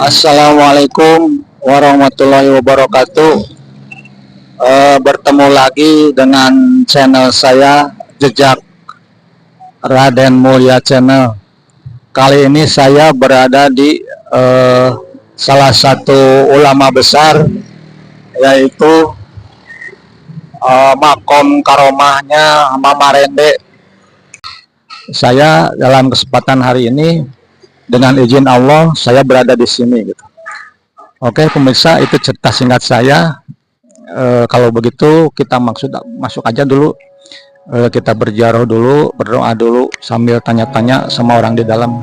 Assalamualaikum warahmatullahi wabarakatuh. Bertemu lagi dengan channel saya Jejak Raden Mulia Channel. Kali ini saya berada di salah satu ulama besar, yaitu makom karomahnya Mama Rende. Saya dalam kesempatan hari ini dengan izin Allah saya berada di sini gitu. Oke pemirsa, itu cerita singkat saya. Kalau begitu kita masuk aja dulu. Kita berziarah dulu, berdoa dulu sambil tanya-tanya sama orang di dalam.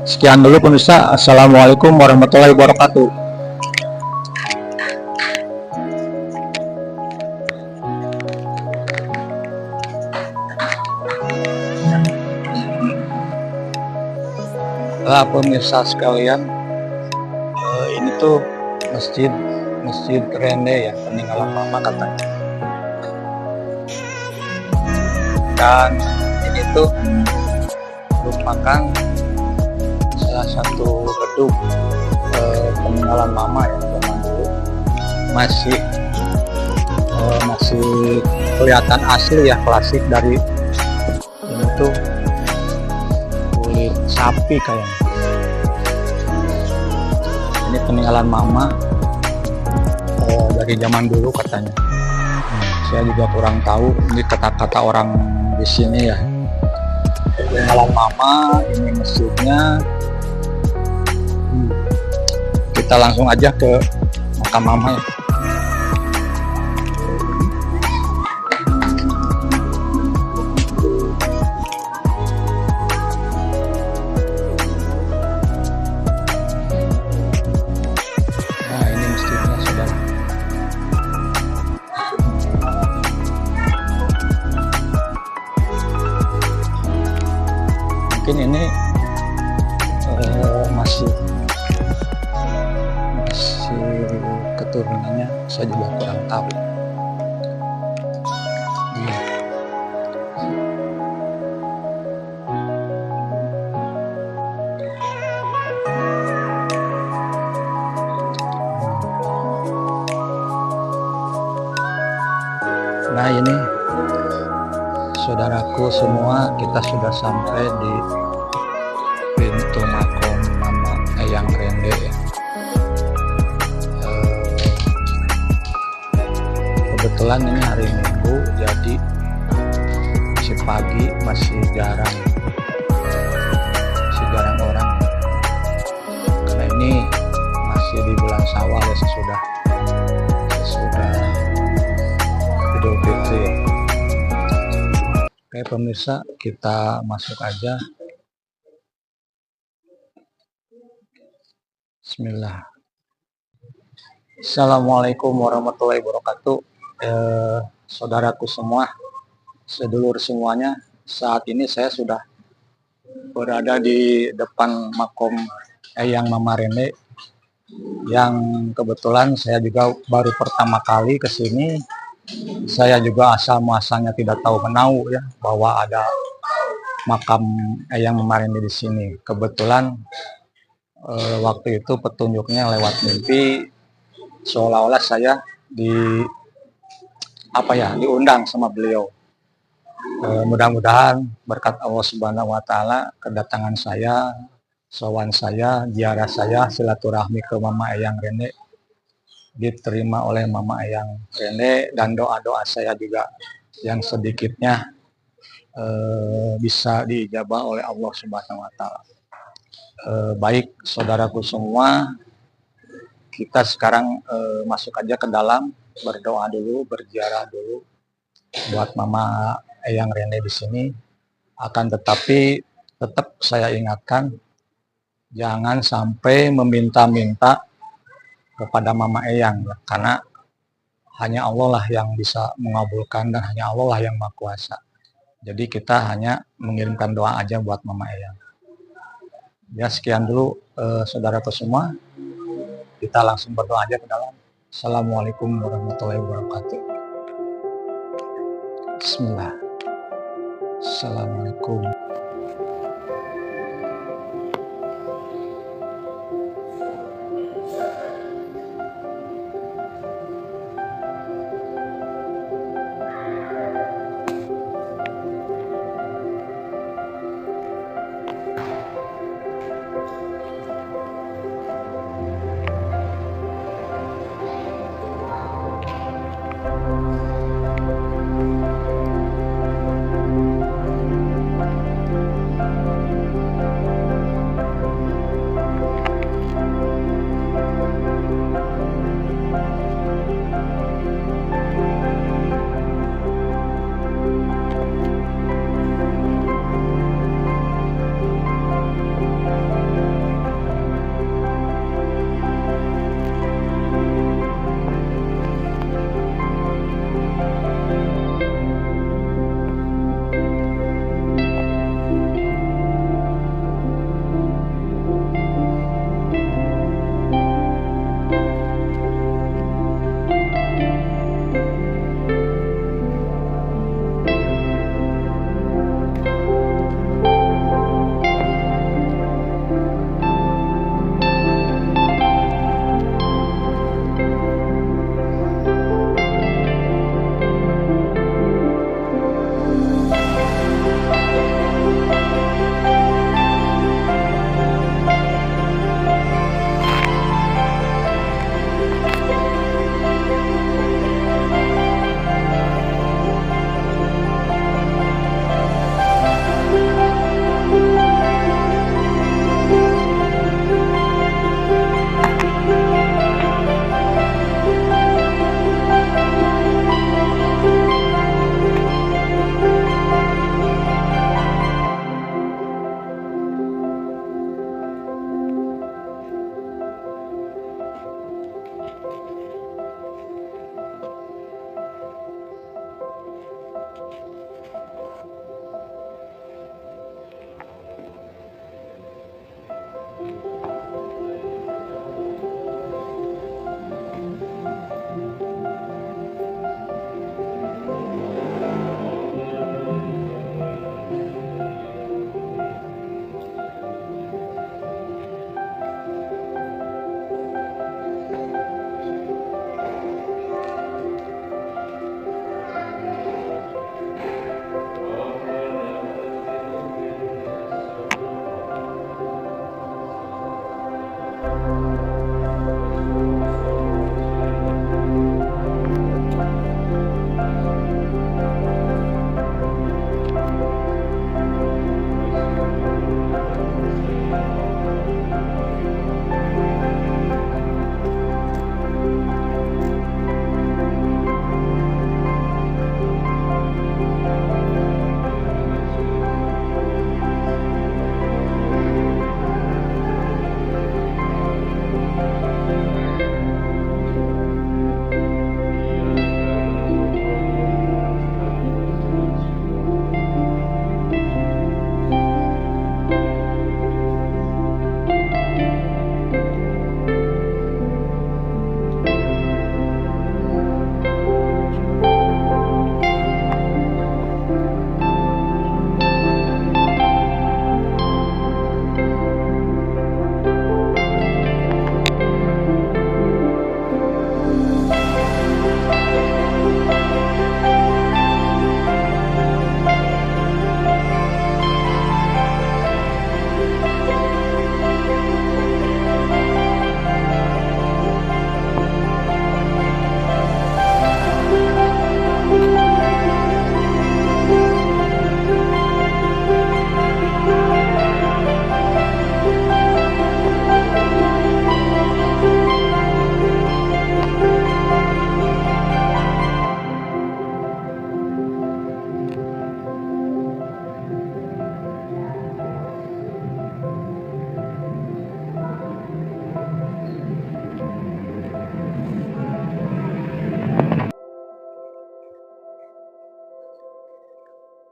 Sekian dulu pemirsa. Assalamualaikum warahmatullahi wabarakatuh. Pemirsa sekalian, ini tuh masjid Rende ya, peninggalan Mama katanya. Dan ini tuh merupakan salah satu gedung peninggalan Mama ya, zaman dulu. Masih kelihatan asli ya, klasik dari ini tuh kulit sapi kayaknya. Ini peninggalan Mama dari zaman dulu katanya. Saya juga kurang tahu, ini kata-kata orang di sini ya. Peninggalan Mama, ini masjidnya. Kita langsung aja ke makam Mama ya. Mungkin ini masih keturunannya, saya juga kurang tahu. Nah ini saudaraku semua, kita sudah sampai di pintu makom Mama Eyang Rende ya. Kebetulan ini hari Minggu, jadi masih pagi, masih jarang orang, karena ini masih di bulan Syawal ya, sesudah Idul Fitri ya. Oke pemirsa, kita masuk aja. Bismillah. Assalamualaikum warahmatullahi wabarakatuh. Saudaraku semua, sedulur semuanya, saat ini saya sudah berada di depan makom Eyang Mama Rende, yang kebetulan saya juga baru pertama kali ke sini. Saya juga asal muasalnya tidak tahu menau ya, bahwa ada makam Eyang Mama Rende di sini. Kebetulan waktu itu petunjuknya lewat mimpi, seolah-olah saya diundang sama beliau. Mudah-mudahan berkat Allah Subhanahu wa Ta'ala, kedatangan saya, sowan saya, ziarah saya, silaturahmi ke Mama Eyang Rende diterima oleh Mama Eyang Rende, dan doa-doa saya juga yang sedikitnya bisa diijabah oleh Allah Subhanahu wa Ta'ala. Baik saudaraku semua, kita sekarang masuk aja ke dalam, berdoa dulu, berziarah dulu buat Mama Eyang Rende di sini. Akan tetapi tetap saya ingatkan, jangan sampai meminta-minta kepada Mama Eyang, karena hanya Allah lah yang bisa mengabulkan, dan hanya Allah lah yang Maha Kuasa. Jadi kita hanya mengirimkan doa aja buat Mama Eyang. Ya sekian dulu saudaraku semua, kita langsung berdoa aja ke dalam. Assalamualaikum warahmatullahi wabarakatuh. Bismillah. Assalamualaikum.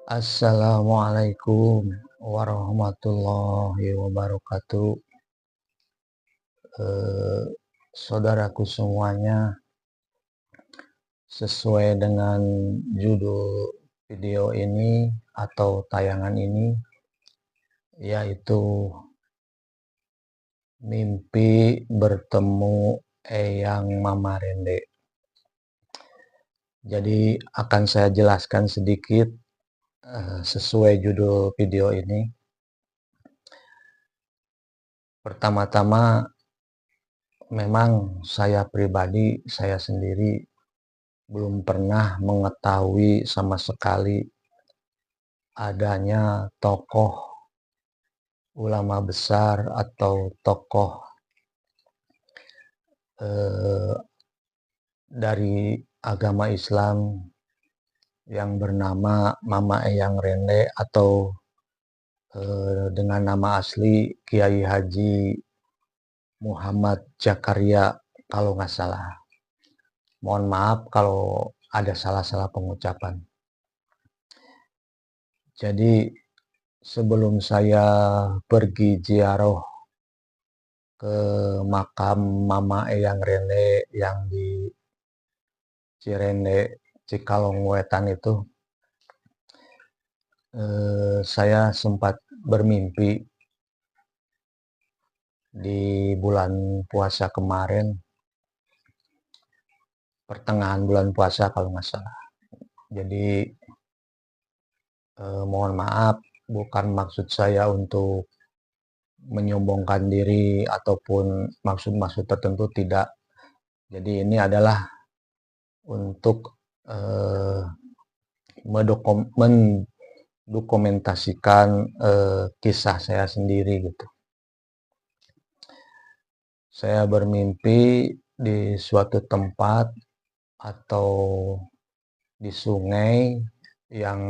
Assalamualaikum warahmatullahi wabarakatuh. Saudaraku semuanya, sesuai dengan judul video ini atau tayangan ini, yaitu mimpi bertemu Eyang Mama Rende. Jadi akan saya jelaskan sedikit sesuai judul video ini. Pertama-tama, memang saya pribadi, saya sendiri belum pernah mengetahui sama sekali adanya tokoh ulama besar atau tokoh dari agama Islam yang bernama Mama Eyang Rende atau dengan nama asli Kiai Haji Muhammad Zakaria kalau nggak salah. Mohon maaf kalau ada salah-salah pengucapan. Jadi sebelum saya pergi ziarah ke makam Mama Eyang Rende yang di Cirende, Cikalong Wetan itu, saya sempat bermimpi di bulan puasa kemarin, pertengahan bulan puasa kalau nggak salah. Jadi mohon maaf, bukan maksud saya untuk menyombongkan diri ataupun maksud-maksud tertentu, tidak. Jadi ini adalah untuk mendokumentasikan kisah saya sendiri gitu. Saya bermimpi di suatu tempat atau di sungai yang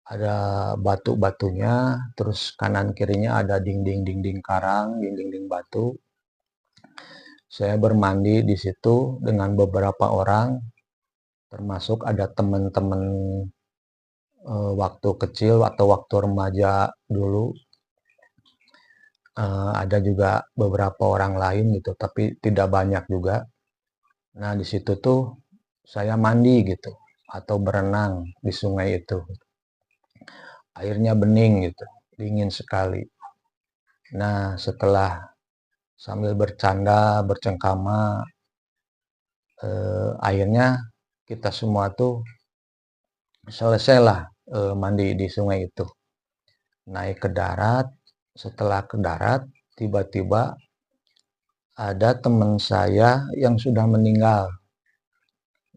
ada batu-batunya, terus kanan kirinya ada dinding-dinding karang, dinding-dinding batu. Saya bermandi di situ dengan beberapa orang, termasuk ada teman-teman waktu kecil atau waktu remaja dulu. Ada juga beberapa orang lain gitu, tapi tidak banyak juga. Nah, di situ tuh saya mandi gitu atau berenang di sungai itu. Airnya bening gitu, dingin sekali. Nah, setelah sambil bercanda, bercengkama, akhirnya kita semua tuh selesailah mandi di sungai itu. Naik ke darat, setelah ke darat, tiba-tiba ada teman saya yang sudah meninggal.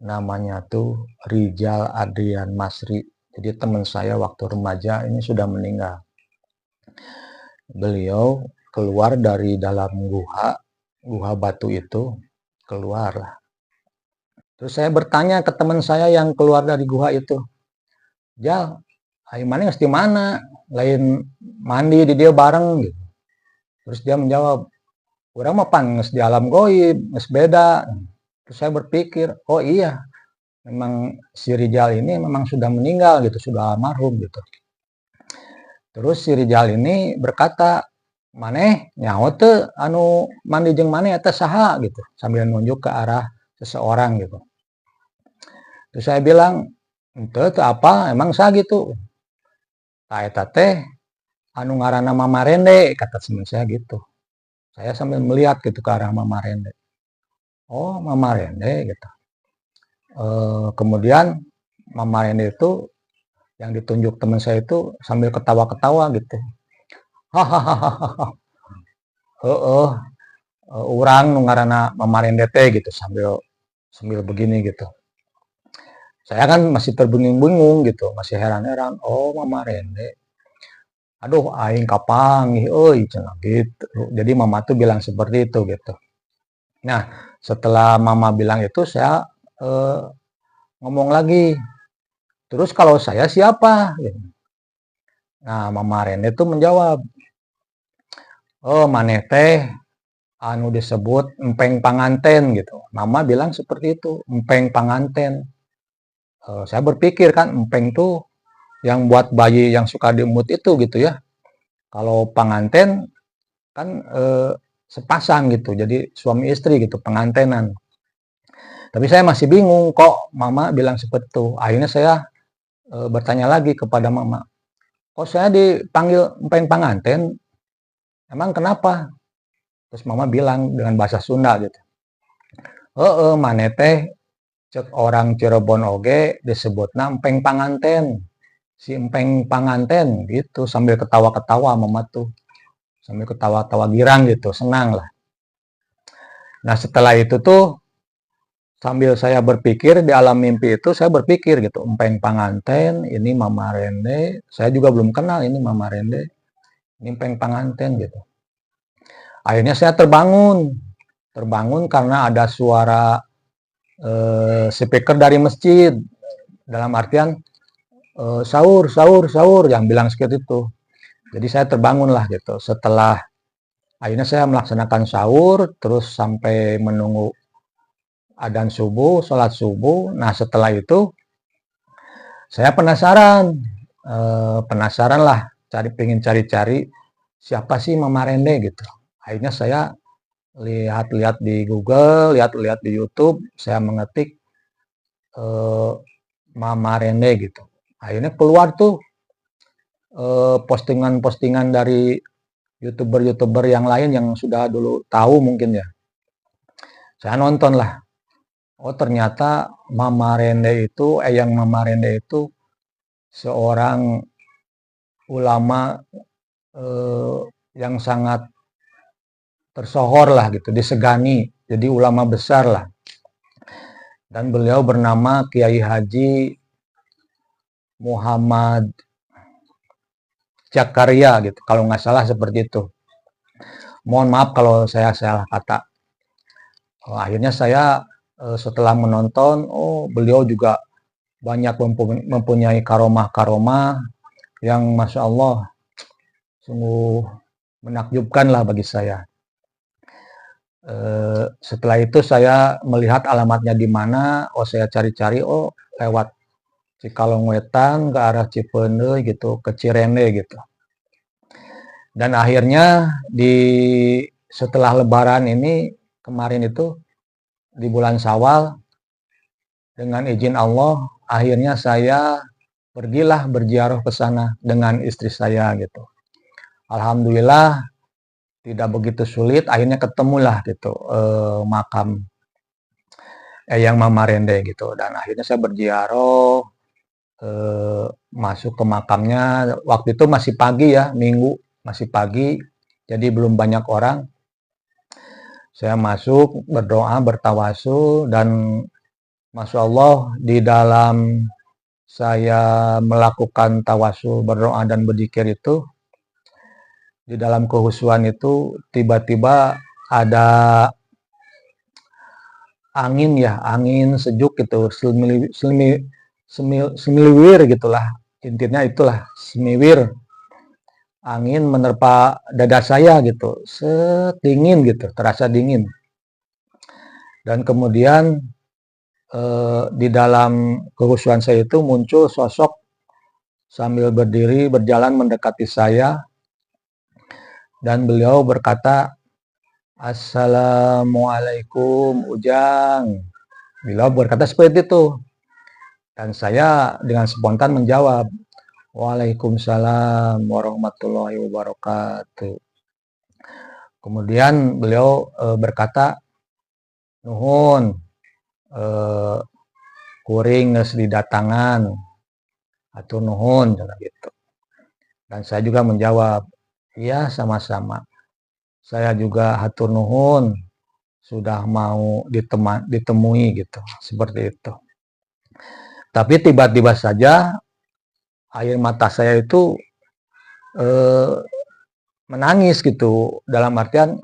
Namanya tuh Rijal Adrian Masri. Jadi teman saya waktu remaja ini sudah meninggal. Beliau keluar dari dalam guha batu itu, keluar. Terus saya bertanya ke teman saya yang keluar dari guha itu, Jal, ayo mana di mana? Lain mandi di dia bareng gitu. Terus dia menjawab, urang mah pan geus di alam goib, geus beda. Terus saya berpikir, oh iya, memang si Rijal ini memang sudah meninggal gitu, sudah almarhum gitu. Terus si Rijal ini berkata, maneh nyaho teu anu mandi jeung maneh eta saha gitu, sambil nunjuk ke arah seseorang gitu. Terus saya bilang, henteu teu apa, emang saha gitu. Tah eta teh anu ngaranna Mama Rende, kata teman saya gitu. Saya sambil melihat gitu ke arah Mama Rende. Oh, Mama Rende gitu. Kemudian Mama Rende itu yang ditunjuk teman saya itu sambil ketawa-ketawa gitu. Hahaha. Heeh, urang nu ngaranna Mama Rende teh gitu, sambil begini gitu. Saya kan masih terbingung-bingung gitu, masih heran-heran. Oh, Mama Rende. Aduh, aing kapanggih euy cenah gitu. Jadi Mama tuh bilang seperti itu gitu. Nah, setelah Mama bilang itu saya ngomong lagi. Terus kalau saya siapa? Gitu. Nah, Mama Rende tuh menjawab, oh maneh teh anu disebut empeng panganten gitu. Mama bilang seperti itu, empeng panganten. Saya berpikir kan empeng tuh yang buat bayi yang suka diemut itu gitu ya. Kalau pengantin kan sepasang gitu, jadi suami istri gitu, pengantenan. Tapi saya masih bingung kok mama bilang seperti itu. Akhirnya saya bertanya lagi kepada mama, kok saya dipanggil empeng pengantin, emang kenapa? Terus mama bilang dengan bahasa Sunda gitu, mane teh cek orang Cirebon oge disebutna empeng panganten, si empeng panganten gitu, sambil ketawa-ketawa mama tuh, sambil ketawa-tawa girang gitu, senang lah. Nah setelah itu tuh sambil saya berpikir di alam mimpi itu, saya berpikir gitu, empeng panganten, ini Mama Rende, saya juga belum kenal ini Mama Rende, ini empeng panganten gitu. Akhirnya saya terbangun karena ada suara speaker dari masjid, dalam artian sahur, sahur, sahur, yang bilang seperti itu. Jadi saya terbangun lah gitu. Setelah akhirnya saya melaksanakan sahur, terus sampai menunggu adzan subuh, sholat subuh. Nah setelah itu saya penasaran, penasaran lah, pengen cari-cari siapa sih Mama Rende gitu. Akhirnya saya lihat-lihat di Google, lihat-lihat di YouTube, saya mengetik Mama Rende gitu. Akhirnya keluar tuh postingan-postingan dari YouTuber-YouTuber yang lain yang sudah dulu tahu mungkin ya. Saya nonton lah. Oh ternyata Mama Rende itu, Eyang Mama Rende itu seorang ulama yang sangat tersohor lah gitu, disegani. Jadi ulama besar lah. Dan beliau bernama Kiai Haji Muhammad Jakaria gitu, kalau nggak salah seperti itu. Mohon maaf kalau saya salah kata. Akhirnya saya setelah menonton, oh beliau juga banyak mempunyai karomah-karomah yang Masya Allah sungguh menakjubkan lah bagi saya. Setelah itu saya melihat alamatnya di mana, oh saya cari-cari, oh lewat Cikalongwetan ke arah Cipeundeuh gitu, ke Cirende gitu. Dan akhirnya setelah Lebaran ini kemarin itu di bulan Syawal, dengan izin Allah akhirnya saya pergilah berziarah ke sana dengan istri saya gitu. Alhamdulillah tidak begitu sulit, akhirnya ketemulah gitu makam Eyang Mama Rende gitu, dan akhirnya saya berziarah masuk ke makamnya. Waktu itu masih pagi ya, Minggu masih pagi, jadi belum banyak orang. Saya masuk, berdoa, bertawasul, dan Masya Allah di dalam saya melakukan tawasul, berdoa, dan berzikir itu, di dalam kehusuan itu tiba-tiba ada angin ya, angin sejuk gitu, semiwir gitulah, intinya itulah, semiwir, angin menerpa dada saya gitu, dingin gitu, terasa dingin. Dan kemudian di dalam kehusuan saya itu muncul sosok sambil berdiri berjalan mendekati saya, dan beliau berkata, Assalamualaikum Ujang. Beliau berkata seperti itu, dan saya dengan spontan menjawab, Waalaikumsalam warahmatullahi wabarakatuh. Kemudian beliau berkata, nuhun, kuring geus didatangan, atur nuhun gitu. Dan saya juga menjawab, iya sama-sama. Saya juga hatur nuhun sudah mau ditemui gitu, seperti itu. Tapi tiba-tiba saja air mata saya itu menangis gitu, dalam artian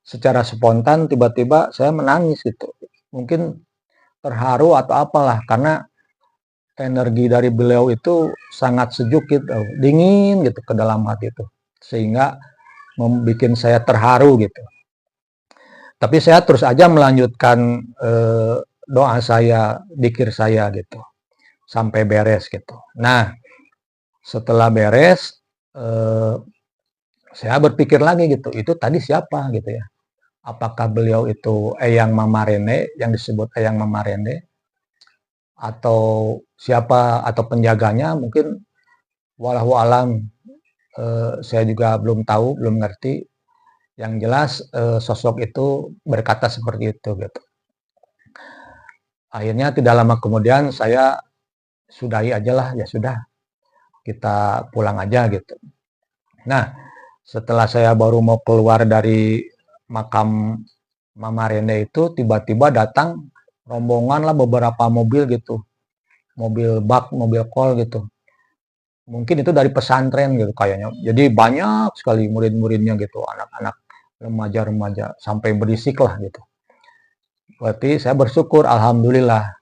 secara spontan tiba-tiba saya menangis gitu. Mungkin terharu atau apalah, karena energi dari beliau itu sangat sejuk gitu, dingin gitu ke dalam hati itu, sehingga membuat saya terharu gitu. Tapi saya terus aja melanjutkan doa saya, dzikir saya gitu, sampai beres gitu. Nah, Setelah beres, eh, saya berpikir lagi gitu, itu tadi siapa gitu ya? Apakah beliau itu Eyang Mama Rene, yang disebut Eyang Mama Rene, atau siapa, atau penjaganya mungkin, walahu alam. Saya juga belum tahu, belum ngerti. Yang jelas sosok itu berkata seperti itu gitu. Akhirnya tidak lama kemudian saya sudahi aja lah, ya sudah, kita pulang aja gitu. Nah, setelah saya baru mau keluar dari makam Mama Rene itu, tiba-tiba datang rombongan lah, beberapa mobil gitu, mobil bak, mobil kol gitu. Mungkin itu dari pesantren gitu kayaknya. Jadi banyak sekali murid-muridnya gitu, anak-anak, remaja-remaja, sampai berisik lah gitu. Berarti saya bersyukur, alhamdulillah.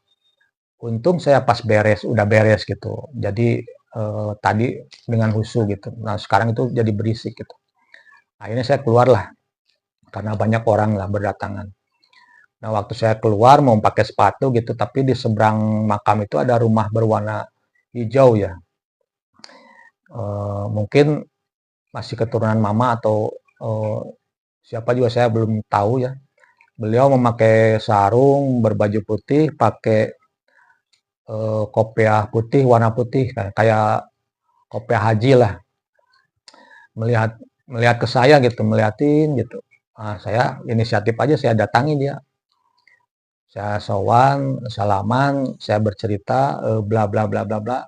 Untung saya pas beres, udah beres gitu. Jadi tadi dengan husu gitu. Nah sekarang itu jadi berisik gitu. Akhirnya saya keluar lah, karena banyak orang lah berdatangan. Nah waktu saya keluar mau pakai sepatu gitu, tapi di seberang makam itu ada rumah berwarna hijau ya. Mungkin masih keturunan mama atau siapa juga saya belum tahu ya. Beliau memakai sarung, berbaju putih, pakai kopiah putih, warna putih, kayak kopiah haji lah. Melihat melihat ke saya gitu, melihatin gitu. Nah, saya inisiatif aja, saya datangi dia. Saya sowan, salaman, saya bercerita, bla bla bla bla bla.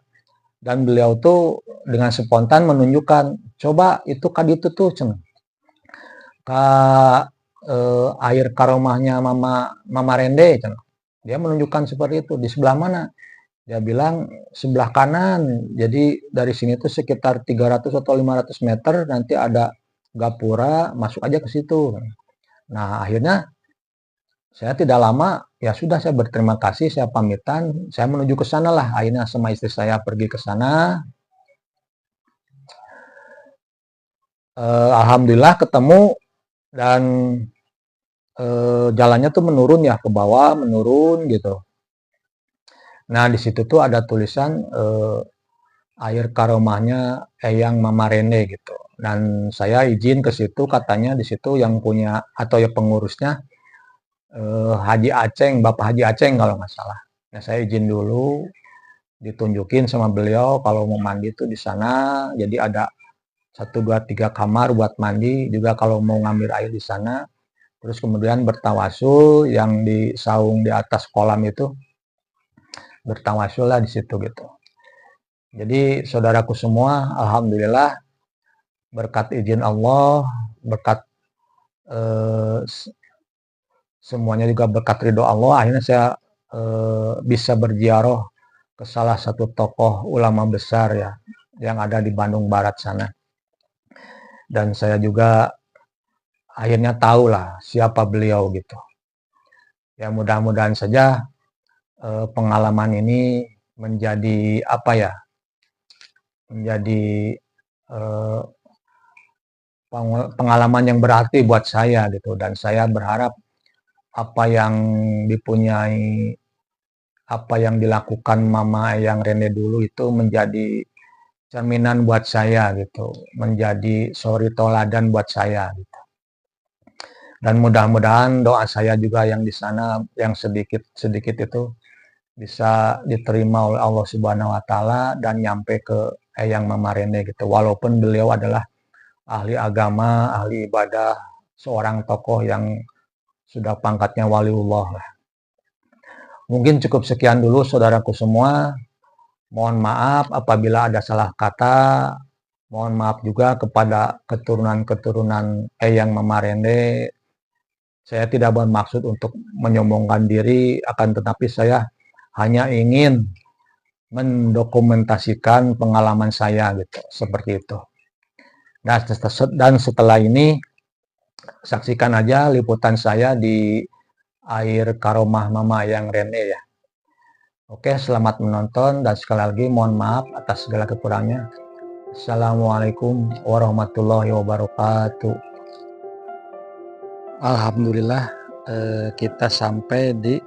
Dan beliau tuh dengan spontan menunjukkan, coba itu kan itu tuh, ke air karomahnya Mama Rende. Dia menunjukkan seperti itu. Di sebelah mana? Dia bilang sebelah kanan. Jadi dari sini tuh sekitar 300 atau 500 meter nanti ada gapura, masuk aja ke situ. Nah, akhirnya saya tidak lama, ya sudah, saya berterima kasih, saya pamitan, saya menuju ke sana lah. Akhirnya sama istri saya pergi ke sana. Alhamdulillah ketemu, dan jalannya tuh menurun ya, ke bawah, menurun gitu. Nah, di situ tuh ada tulisan air karomahnya Eyang Mama Rene gitu. Dan saya izin ke situ, katanya di situ yang punya atau ya pengurusnya Haji Aceng, Bapak Haji Aceng kalau nggak salah. Nah, saya izin dulu, ditunjukin sama beliau kalau mau mandi itu di sana. Jadi ada 1, 2, 3 kamar buat mandi, juga kalau mau ngambil air di sana. Terus kemudian bertawasul, yang di saung di atas kolam itu bertawasul lah di situ gitu. Jadi saudaraku semua, alhamdulillah berkat izin Allah, berkat eh, semuanya juga berkat ridho Allah, akhirnya saya bisa berziarah ke salah satu tokoh ulama besar ya, yang ada di Bandung Barat sana. Dan saya juga akhirnya tahu lah siapa beliau gitu. Ya mudah-mudahan saja pengalaman ini menjadi apa ya, menjadi eh, pengalaman yang berarti buat saya gitu. Dan saya berharap apa yang dipunyai, apa yang dilakukan Mama yang Rene dulu itu menjadi cerminan buat saya gitu, menjadi suri toladan buat saya gitu. Dan mudah-mudahan doa saya juga yang di sana, yang sedikit-sedikit itu bisa diterima oleh Allah Subhanahu wa taala dan nyampe ke Eyang Mama Rene gitu. Walaupun beliau adalah ahli agama, ahli ibadah, seorang tokoh yang sudah pangkatnya waliullah lah. Mungkin cukup sekian dulu saudaraku semua. Mohon maaf apabila ada salah kata. Mohon maaf juga kepada keturunan-keturunan Eyang Mama Rene. Saya tidak bermaksud untuk menyombongkan diri, akan tetapi saya hanya ingin mendokumentasikan pengalaman saya gitu, seperti itu. Dan setelah ini saksikan aja liputan saya di air karomah Mama yang Rene ya. Oke, selamat menonton dan sekali lagi mohon maaf atas segala kekurangannya. Assalamualaikum warahmatullahi wabarakatuh. Alhamdulillah kita sampai di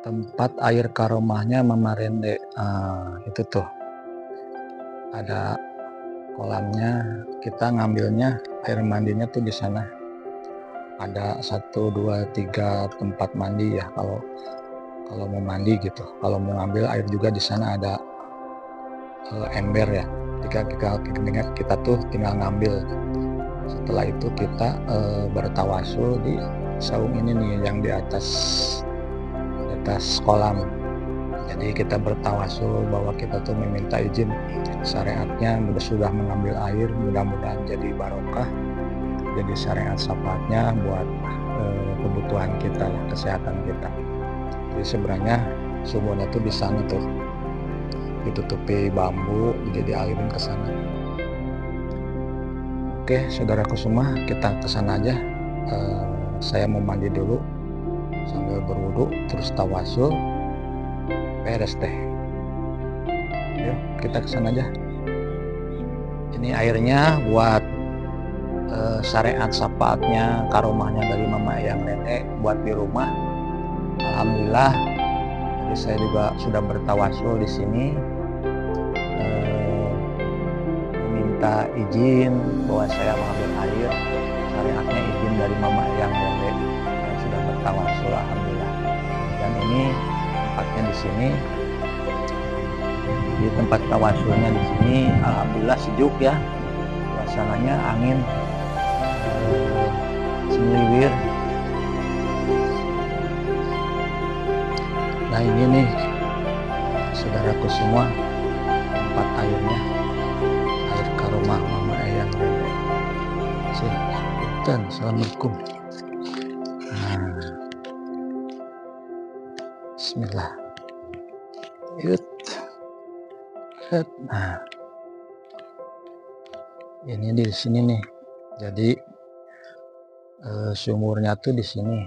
tempat air karomahnya Mama Rende. Itu tuh. ada kolamnya. Kita ngambilnya air mandinya tuh di sana. Ada 1, 2, 3 tempat mandi ya kalau mau mandi gitu. Kalau mau ngambil air juga di sana ada ember ya. Kita tuh tinggal ngambil. Setelah itu kita bertawasul di saung ini nih yang di atas kolam. Jadi kita bertawasul bahwa kita tuh meminta izin syariatnya sudah mengambil air, mudah-mudahan jadi barokah, jadi syariat syafaatnya buat kebutuhan kita lah, kesehatan kita. Jadi sebenarnya sumurnya tuh di sana tuh ditutupi bambu, jadi dialirin ke sana. Oke, saudaraku semua, kita ke sana aja. Saya mau mandi dulu sambil berwudu, terus tawasul, beres deh. Yuk, kita ke sana aja. Ini airnya buat syariat syafaatnya, karomahnya dari mama ayang nenek buat di rumah. Alhamdulillah. Jadi saya juga sudah bertawasul di sini, meminta izin bahwa saya mengambil air, syariatnya izin dari mama ayang nenek. Saya sudah bertawasul, alhamdulillah. Dan ini tempatnya di sini, di tempat tawasulnya di sini, alhamdulillah sejuk ya, suasananya, angin semiliwir. Nah ini nih saudaraku semua, tempat airnya, air karomah mama ayang nenek. Assalamualaikum. Bismillah. Nah, ini di sini nih. Jadi sumurnya tuh di sini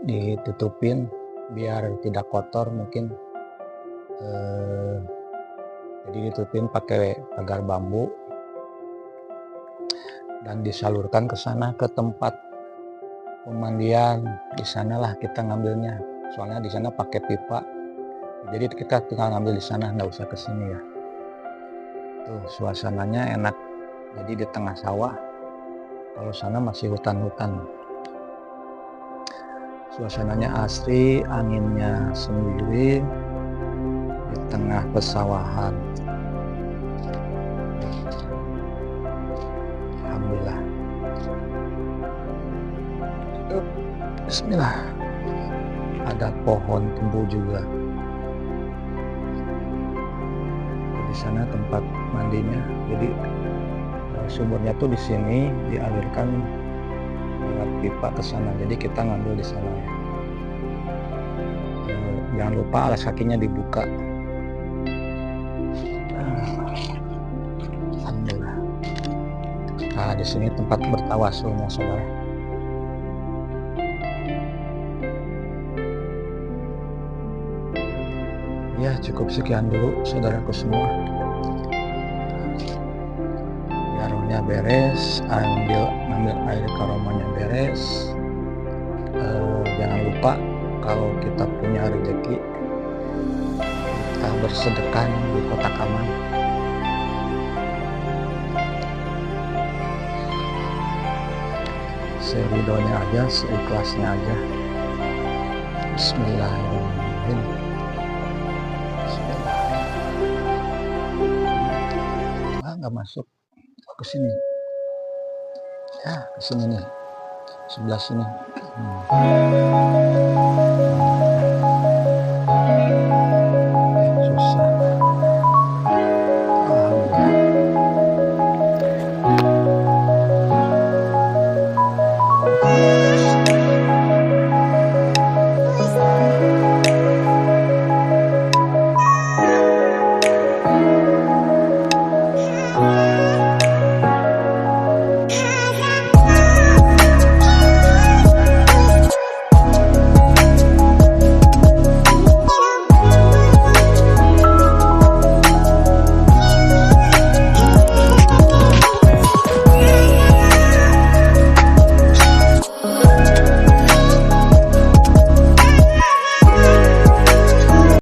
ditutupin biar tidak kotor mungkin. Jadi ditutupin pakai pagar bambu dan disalurkan ke sana, ke tempat pemandian. Di sanalah kita ngambilnya. Soalnya di sana pakai pipa. Jadi kita tinggal ngambil di sana, nggak usah ke sini ya. Tuh suasananya enak. Jadi di tengah sawah. Kalau sana masih hutan-hutan. Suasananya asri, anginnya sendiri di tengah pesawahan. Alhamdulillah. Bismillah. Ada pohon tebu juga. Di sana tempat mandinya. Jadi sumbernya tuh di sini, dialirkan lewat pipa ke sana. Jadi kita ngambil di sana ya. Jangan lupa alas kakinya dibuka. Alhamdulillah. Nah, di sini tempat bertawasulnya, saudara. Ya, cukup sekian dulu saudaraku semua. Biarnya beres, ngambil air karomahnya beres. Jangan lupa kalau kita punya rezeki, kita bersedekah di kotak amal. Seridhonya aja, seikhlasnya aja. Bismillahirrahmanirrahim. Nggak masuk ke sini ya, ke sini nih, sebelah sini.